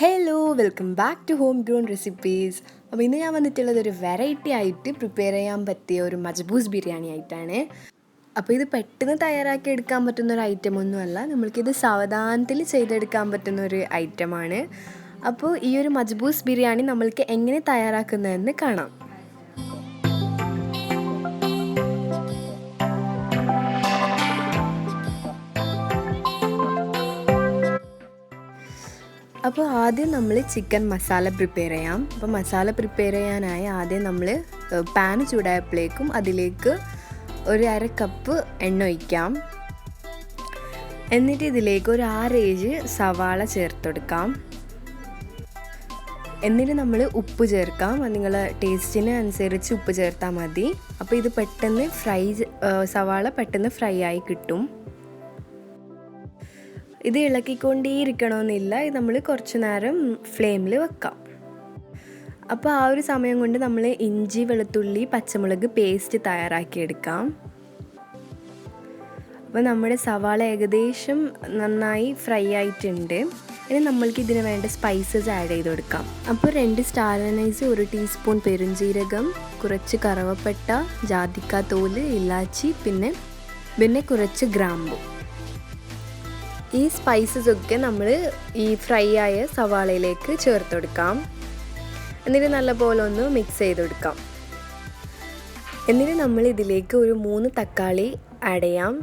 Hello welcome back to homegrown recipes. അപ്പോൾ ഇന്ന് ഞാൻ വന്നിട്ടുള്ളത് ഒരു വെറൈറ്റി ആയിട്ട് പ്രിപ്പയർ ചെയ്യാൻ പറ്റിയ ഒരു മജ്ബൂസ് ബിരിയാണി ആയിട്ടാണ്. അപ്പോൾ ഇത് പെട്ടെന്ന് തയ്യാറാക്കി എടുക്കാൻ പറ്റുന്ന ഒരു ഐറ്റം ഒന്നുമല്ല, നമ്മൾക്കിത് സാവധാനത്തിൽ ചെയ്തെടുക്കാൻ പറ്റുന്ന ഒരു ഐറ്റമാണ്. അപ്പോൾ ഈ ഒരു മജ്ബൂസ് ബിരിയാണി നമ്മൾക്ക് എങ്ങനെ തയ്യാറാക്കുന്നതെന്ന് കാണാം. അപ്പോൾ ആദ്യം നമ്മൾ ചിക്കൻ മസാല പ്രിപ്പയർ ചെയ്യാം. അപ്പോൾ മസാല പ്രിപ്പയർ ചെയ്യാനായി ആദ്യം നമ്മൾ പാൻ ചൂടായപ്പോഴേക്കും അതിലേക്ക് ഒരു അര കപ്പ് എണ്ണ ഒഴിക്കാം. എന്നിട്ട് ഇതിലേക്ക് ഒരു 6 സവാള ചേർത്തെടുക്കാം. എന്നിട്ട് നമ്മൾ ഉപ്പ് ചേർക്കാം. നിങ്ങളുടെ ടേസ്റ്റിന് അനുസരിച്ച് ഉപ്പ് ചേർത്താൽ മതി. അപ്പോൾ ഇത് പെട്ടെന്ന് സവാള പെട്ടെന്ന് ഫ്രൈ ആയി കിട്ടും. ഇത് ഇളക്കിക്കൊണ്ടേയിരിക്കണമെന്നില്ല, ഇത് നമ്മൾ കുറച്ച് നേരം ഫ്ലെയിമിൽ വെക്കാം. അപ്പോൾ ആ ഒരു സമയം കൊണ്ട് നമ്മൾ ഇഞ്ചി വെളുത്തുള്ളി പച്ചമുളക് പേസ്റ്റ് തയ്യാറാക്കിയെടുക്കാം. അപ്പോൾ നമ്മുടെ സവാള ഏകദേശം നന്നായി ഫ്രൈ ആയിട്ടുണ്ട്. ഇനി നമ്മൾക്ക് ഇതിന് വേണ്ട സ്പൈസസ് ആഡ് ചെയ്ത് കൊടുക്കാം. അപ്പോൾ 2 സ്റ്റാർ അനൈസ്, 1 ടീസ്പൂൺ പെരുംജീരകം, കുറച്ച് കറുവപ്പട്ട, ജാതിക്ക തോല്, ഇലാച്ചി, പിന്നെ കുറച്ച് ഗ്രാമ്പു. ഈ സ്പൈസസ് ഒക്കെ നമ്മൾ ഈ ഫ്രൈ ആയ സവാളയിലേക്ക് ചേർത്ത് കൊടുക്കാം. എന്നിട്ട് നല്ലപോലെ ഒന്ന് മിക്സ് ചെയ്തെടുക്കാം. എന്നിട്ട് നമ്മൾ ഇതിലേക്ക് ഒരു 3 തക്കാളി ആഡ് ചെയ്യാം.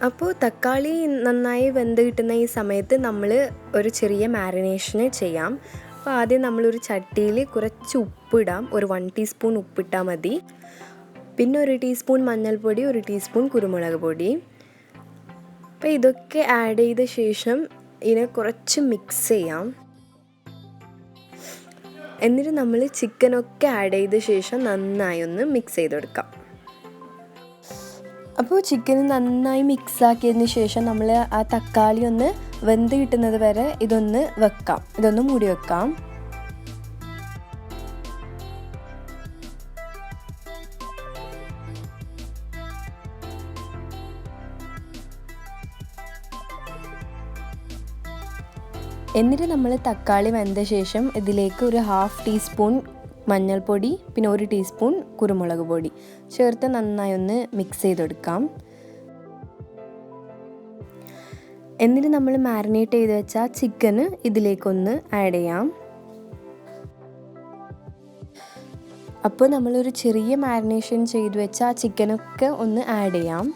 അപ്പോൾ തക്കാളി നന്നായി വെന്ത് കിട്ടുന്ന ഈ സമയത്ത് നമ്മൾ ഒരു ചെറിയ മാരിനേഷന് ചെയ്യാം. അപ്പോൾ ആദ്യം നമ്മളൊരു ചട്ടിയിൽ കുറച്ച് ഉപ്പിടാം. ഒരു 1 ടീസ്പൂൺ ഉപ്പിട്ടാൽ മതി. പിന്നെ 1 ടീസ്പൂൺ മഞ്ഞൾപ്പൊടി, 1 ടീസ്പൂൺ കുരുമുളക് പൊടി. അപ്പോൾ ഇതൊക്കെ ആഡ് ചെയ്ത ശേഷം ഇതിനെ കുറച്ച് മിക്സ് ചെയ്യാം. എന്നിട്ട് നമ്മൾ ചിക്കനൊക്കെ ആഡ് ചെയ്ത ശേഷം നന്നായി ഒന്ന് മിക്സ് ചെയ്തെടുക്കാം. അപ്പോൾ ചിക്കൻ നന്നായി മിക്സ് ആക്കിയതിന് ശേഷം നമ്മൾ ആ തക്കാളി ഒന്ന് വെന്ത് കിട്ടുന്നത് വരെ ഇതൊന്ന് മൂടി വെക്കാം. എന്നിട്ട് നമ്മൾ തക്കാളി വെന്ത ശേഷം ഇതിലേക്ക് ഒരു 1/2 ടീസ്പൂൺ മഞ്ഞൾപ്പൊടി, പിന്നെ 1 ടീസ്പൂൺ കുരുമുളക് പൊടി ചേർത്ത് നന്നായി ഒന്ന് മിക്സ് ചെയ്തെടുക്കാം. എന്നിട്ട് നമ്മൾ മാരിനേറ്റ് ചെയ്ത് വെച്ച ചിക്കന് ഇതിലേക്കൊന്ന് ആഡ് ചെയ്യാം. അപ്പോൾ നമ്മളൊരു ചെറിയ മാരിനേഷൻ ചെയ്ത് വെച്ച ആ ചിക്കനൊക്കെ ഒന്ന് ആഡ് ചെയ്യാം.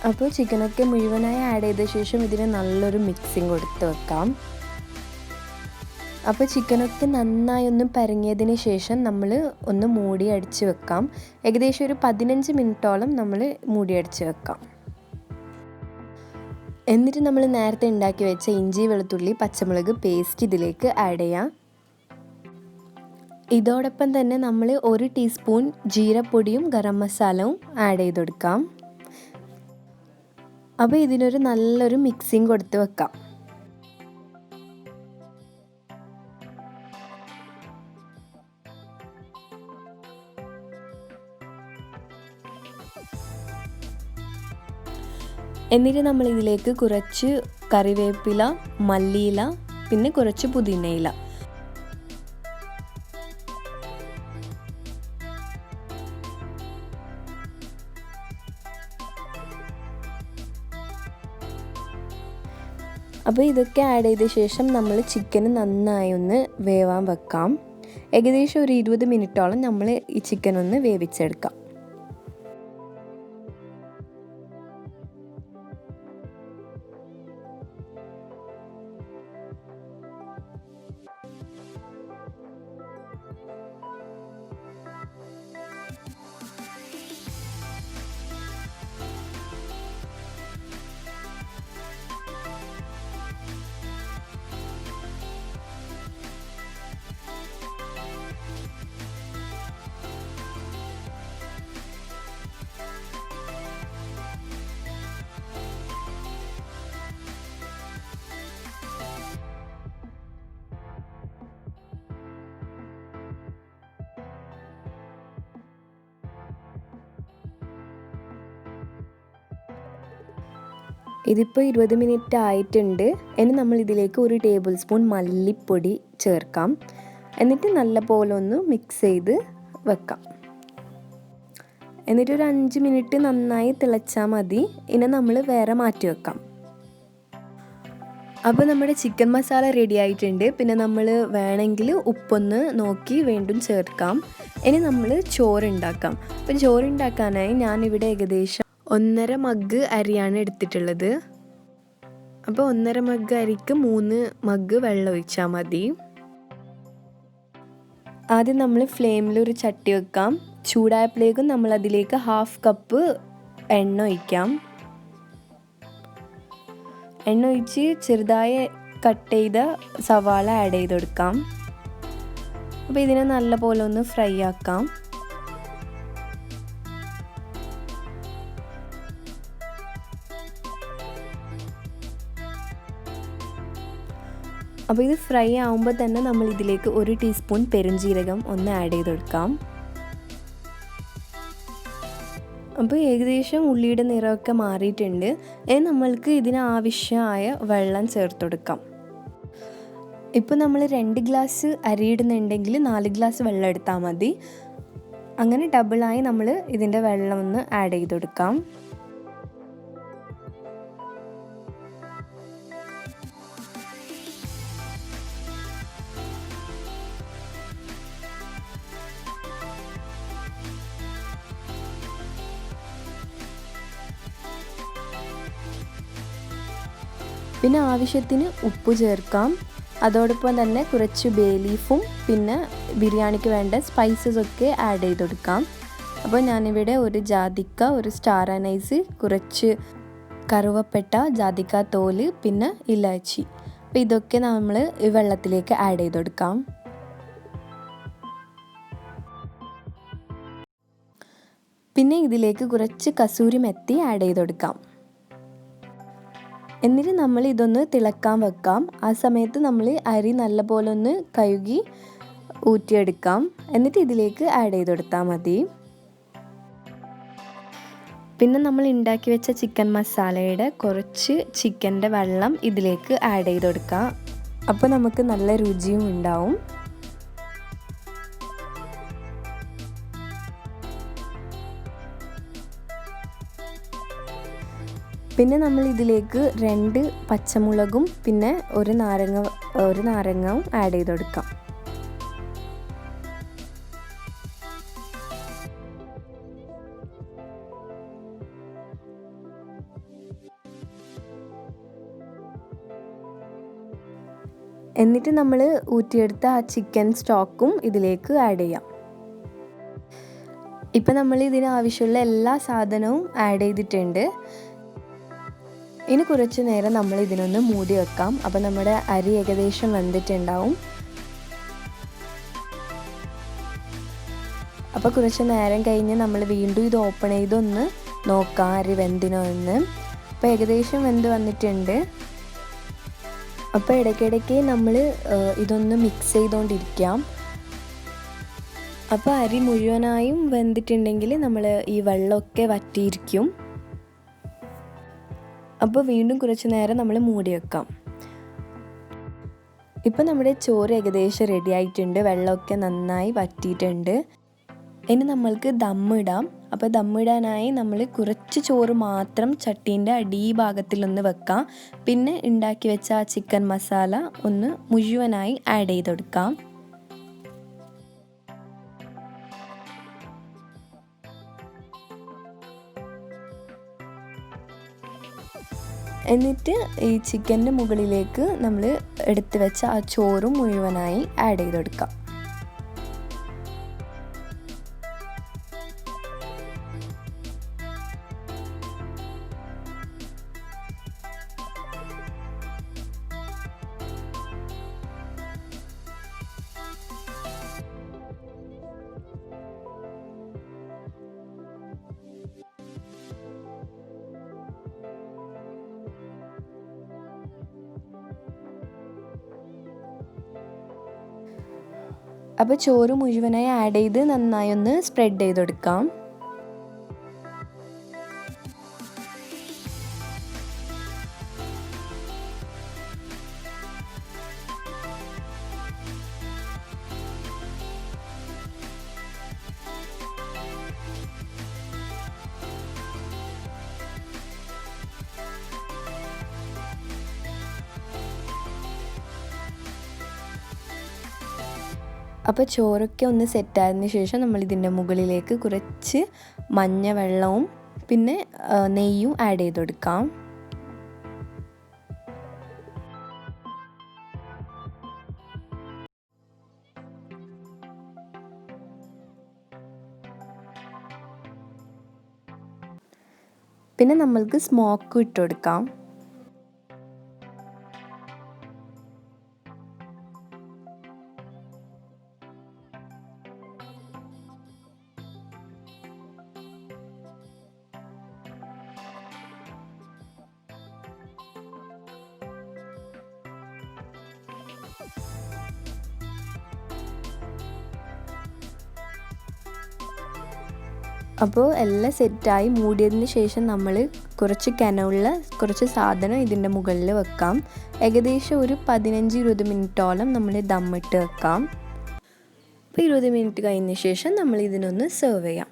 അപ്പോൾ ചിക്കനൊക്കെ മുഴുവനായി ആഡ് ചെയ്ത ശേഷം ഇതിന് നല്ലൊരു മിക്സിങ് കൊടുത്ത് വെക്കാം. അപ്പോൾ ചിക്കനൊക്കെ നന്നായി ഒന്ന് പരങ്ങിയതിന് ശേഷം നമ്മൾ ഒന്ന് മൂടി അടിച്ച് വെക്കാം. ഏകദേശം ഒരു 15 മിനിറ്റോളം നമ്മൾ മൂടി അടിച്ച് വെക്കാം. എന്നിട്ട് നമ്മൾ നേരത്തെ ഉണ്ടാക്കി വെച്ച ഇഞ്ചി വെളുത്തുള്ളി പച്ചമുളക് പേസ്റ്റ് ഇതിലേക്ക് ആഡ് ചെയ്യാം. ഇതോടൊപ്പം തന്നെ നമ്മൾ 1 ടീസ്പൂൺ ജീരപ്പൊടിയും ഗരം മസാലയും ആഡ് ചെയ്ത് കൊടുക്കാം. അപ്പോൾ ഇതിനൊരു നല്ലൊരു മിക്സിങ് കൊടുത്ത് വെക്കാം. എന്നിട്ട് നമ്മൾ ഇതിലേക്ക് കുറച്ച് കറിവേപ്പില, മല്ലിയില, പിന്നെ കുറച്ച് പുതിനയില, അപ്പോൾ ഇതൊക്കെ ആഡ് ചെയ്ത ശേഷം നമ്മൾ ചിക്കന് നന്നായി ഒന്ന് വേവാൻ വെക്കാം. ഏകദേശം ഒരു 20 മിനിറ്റോളം നമ്മൾ ഈ ചിക്കൻ ഒന്ന് വേവിച്ചെടുക്കാം. ഇതിപ്പോൾ 20 മിനിറ്റ് ആയിട്ടുണ്ട്. ഇനി നമ്മൾ ഇതിലേക്ക് 1 ടേബിൾ സ്പൂൺ മല്ലിപ്പൊടി ചേർക്കാം. എന്നിട്ട് നല്ലപോലെ ഒന്ന് മിക്സ് ചെയ്ത് വെക്കാം. എന്നിട്ട് ഒരു 5 മിനിറ്റ് നന്നായി തിളച്ചാൽ മതി. ഇനി നമ്മൾ വേറെ മാറ്റി വെക്കാം. അപ്പോൾ നമ്മുടെ ചിക്കൻ മസാല റെഡി ആയിട്ടുണ്ട്. പിന്നെ നമ്മൾ വേണമെങ്കിൽ ഉപ്പൊന്ന് നോക്കി വീണ്ടും ചേർക്കാം. ഇനി നമ്മൾ ചോറുണ്ടാക്കാം. അപ്പോൾ ചോറുണ്ടാക്കാനായി ഞാനിവിടെ ഏകദേശം 1.5 മഗ് അരിയാണ് എടുത്തിട്ടുള്ളത്. അപ്പോൾ 1.5 മഗ് അരിക്ക് 3 മഗ് വെള്ളം ഒഴിച്ചാൽ മതി. ആദ്യം നമ്മൾ ഫ്ലെയിമിൽ ഒരു ചട്ടി വെക്കാം. ചൂടായപ്പോഴേക്കും നമ്മൾ അതിലേക്ക് 1/2 കപ്പ് എണ്ണ ഒഴിക്കാം. എണ്ണ ഒഴിച്ച് ചെറുതായി കട്ട് ചെയ്ത സവാള ആഡ് ചെയ്ത് കൊടുക്കാം. അപ്പോൾ ഇതിനെ നല്ലപോലെ ഒന്ന് ഫ്രൈ ആക്കാം. അപ്പോൾ ഇത് ഫ്രൈ ആവുമ്പോൾ തന്നെ നമ്മൾ ഇതിലേക്ക് 1 ടീസ്പൂൺ പെരുംജീരകം ഒന്ന് ആഡ് ചെയ്ത് കൊടുക്കാം. അപ്പോൾ ഏകദേശം ഉള്ളിയുടെ നിറമൊക്കെ മാറിയിട്ടുണ്ട്. ഇനി നമ്മൾക്ക് ഇതിനാവശ്യമായ വെള്ളം ചേർത്ത് കൊടുക്കാം. ഇപ്പോൾ നമ്മൾ 2 ഗ്ലാസ് അരിയിടുന്നുണ്ടെങ്കിൽ 4 ഗ്ലാസ് വെള്ളം എടുത്താൽ മതി. അങ്ങനെ ഡബിളായി നമ്മൾ ഇതിൻ്റെ വെള്ളം ഒന്ന് ആഡ് ചെയ്ത് കൊടുക്കാം. പിന്നെ ആവശ്യത്തിന് ഉപ്പ് ചേർക്കാം. അതോടൊപ്പം തന്നെ കുറച്ച് ബേ ലീഫും പിന്നെ ബിരിയാണിക്ക് വേണ്ട സ്പൈസസ് ഒക്കെ ആഡ് ചെയ്ത് കൊടുക്കാം. അപ്പോൾ ഞാനിവിടെ ഒരു ജാതിക്ക, ഒരു സ്റ്റാർ അനൈസ്, കുറച്ച് കറുവപ്പട്ട, ജാതിക്ക തോല്, പിന്നെ ഇലാച്ചി. അപ്പോൾ ഇതൊക്കെ നമ്മൾ ഈ വെള്ളത്തിലേക്ക് ആഡ് ചെയ്ത് കൊടുക്കാം. പിന്നെ ഇതിലേക്ക് കുറച്ച് കസൂരി മെത്തി ആഡ് ചെയ്ത് കൊടുക്കാം. എന്നിട്ട് നമ്മൾ ഇതൊന്ന് തിളക്കാൻ വെക്കാം. ആ സമയത്ത് നമ്മൾ അരി നല്ലപോലെ ഒന്ന് കഴുകി ഊറ്റിയെടുക്കാം. എന്നിട്ട് ഇതിലേക്ക് ആഡ് ചെയ്ത് കൊടുത്താൽ മതി. പിന്നെ നമ്മൾ ഉണ്ടാക്കി വെച്ച ചിക്കൻ മസാലയുടെ കുറച്ച് ചിക്കൻ്റെ വെള്ളം ഇതിലേക്ക് ആഡ് ചെയ്ത് കൊടുക്കാം. അപ്പോൾ നമുക്ക് നല്ല രുചിയും ഉണ്ടാവും. പിന്നെ നമ്മൾ ഇതിലേക്ക് 2 പച്ചമുളകും പിന്നെ ഒരു നാരങ്ങവും ആഡ് ചെയ്ത് കൊടുക്കാം. എന്നിട്ട് നമ്മൾ ഊറ്റിയെടുത്ത ആ ചിക്കൻ സ്റ്റോക്കും ഇതിലേക്ക് ആഡ് ചെയ്യാം. ഇപ്പം നമ്മൾ ഇതിനാവശ്യമുള്ള എല്ലാ സാധനവും ആഡ് ചെയ്തിട്ടുണ്ട്. ഇനി കുറച്ച് നേരം നമ്മൾ ഇതിനൊന്ന് മൂടി വെക്കാം. അപ്പോൾ നമ്മുടെ അരി ഏകദേശം വെന്തിട്ടുണ്ടാവും. അപ്പോൾ കുറച്ച് നേരം കഴിഞ്ഞ് നമ്മൾ വീണ്ടും ഇത് ഓപ്പൺ ചെയ്തൊന്ന് നോക്കാം അരി വെന്തിനോ എന്ന്. അപ്പോൾ ഏകദേശം വെന്ത് വന്നിട്ടുണ്ട്. അപ്പോൾ ഇടയ്ക്കിടയ്ക്ക് നമ്മൾ ഇതൊന്ന് മിക്സ് ചെയ്തുകൊണ്ടിരിക്കാം. അപ്പോൾ അരി മുഴുവനായും വെന്തിട്ടുണ്ടെങ്കിൽ നമ്മൾ ഈ വെള്ളമൊക്കെ വറ്റിയിരിക്കും. അപ്പോൾ വീണ്ടും കുറച്ച് നേരം നമ്മൾ മൂടി വെക്കാം. ഇപ്പോൾ നമ്മുടെ ചോറ് ഏകദേശം റെഡി ആയിട്ടുണ്ട്. വെള്ളമൊക്കെ നന്നായി വറ്റിയിട്ടുണ്ട്. ഇനി നമ്മൾക്ക് ദമ്മിടാം. അപ്പോൾ ദമ്മിടാനായി നമ്മൾ കുറച്ച് ചോറ് മാത്രം ചട്ടീൻ്റെ അടിഭാഗത്തിലൊന്ന് വെക്കാം. പിന്നെ ഉണ്ടാക്കി വെച്ച ആ ചിക്കൻ മസാല ഒന്ന് മുഴുവനായി ആഡ് ചെയ്ത് കൊടുക്കാം. എന്നിട്ട് ഈ ചിക്കൻ്റെ മുകളിലേക്ക് നമ്മൾ എടുത്ത് വെച്ച ആ ചോറും മുഴുവനായി ആഡ് ചെയ്ത് കൊടുക്കാം. അപ്പോൾ ചോറ് മുഴുവനായി ആഡ് ചെയ്ത് നന്നായി ഒന്ന് സ്പ്രെഡ് ചെയ്ത് കൊടുക്കാം. അപ്പോൾ ചോറൊക്കെ ഒന്ന് സെറ്റായതിന് ശേഷം നമ്മൾ ഇതിൻ്റെ മുകളിലേക്ക് കുറച്ച് മഞ്ഞ വെള്ളവും പിന്നെ നെയ്യും ആഡ് ചെയ്ത് കൊടുക്കാം. പിന്നെ നമ്മൾക്ക് സ്മോക്ക് ഇട്ട് കൊടുക്കാം. അപ്പോൾ എല്ലാം സെറ്റായി മൂടിയതിന് ശേഷം നമ്മൾ കുറച്ച് കനമുള്ള കുറച്ച് സാധനം ഇതിൻ്റെ മുകളിൽ വെക്കാം. ഏകദേശം ഒരു 15-20 മിനിറ്റോളം നമ്മൾ ദമ്മിട്ട് വെക്കാം. അപ്പോൾ 20 മിനിറ്റ് കഴിഞ്ഞ ശേഷം നമ്മൾ ഇതിനൊന്ന് സെർവ് ചെയ്യാം.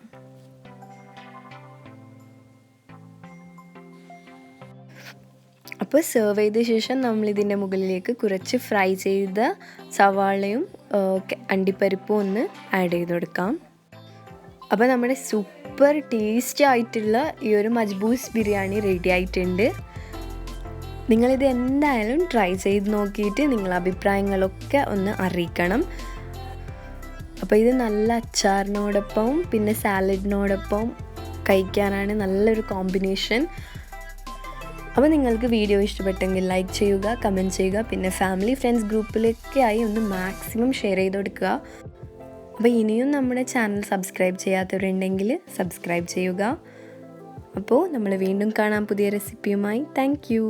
അപ്പോൾ സെർവ് ചെയ്ത ശേഷം നമ്മൾ ഇതിൻ്റെ മുകളിലേക്ക് കുറച്ച് ഫ്രൈ ചെയ്ത സവാളയും അണ്ടിപ്പരിപ്പും ഒന്ന് ആഡ് ചെയ്ത് കൊടുക്കാം. അപ്പോൾ നമ്മുടെ സൂപ്പർ ടേസ്റ്റി ആയിട്ടുള്ള ഈ ഒരു മജ്ബൂസ് ബിരിയാണി റെഡി ആയിട്ടുണ്ട്. നിങ്ങളിത് എന്തായാലും ട്രൈ ചെയ്ത് നോക്കിയിട്ട് നിങ്ങളുടെ അഭിപ്രായങ്ങളൊക്കെ ഒന്ന് അറിയിക്കണം. അപ്പോൾ ഇത് നല്ല അച്ചാറിനോടൊപ്പം പിന്നെ സാലഡിനോടൊപ്പം കഴിക്കാനാണ് നല്ലൊരു കോമ്പിനേഷൻ. അപ്പോൾ നിങ്ങൾക്ക് വീഡിയോ ഇഷ്ടപ്പെട്ടെങ്കിൽ ലൈക്ക് ചെയ്യുക, കമൻറ്റ് ചെയ്യുക, പിന്നെ ഫാമിലി ഫ്രണ്ട്സ് ഗ്രൂപ്പിലൊക്കെ ആയി ഒന്ന് മാക്സിമം ഷെയർ ചെയ്ത് കൊടുക്കുക. അപ്പോൾ ഇനിയും നമ്മുടെ ചാനൽ സബ്സ്ക്രൈബ് ചെയ്യാത്തവരുണ്ടെങ്കിൽ സബ്സ്ക്രൈബ് ചെയ്യുക. അപ്പോൾ നമ്മൾ വീണ്ടും കാണാം പുതിയ റെസിപ്പിയുമായി. Thank U.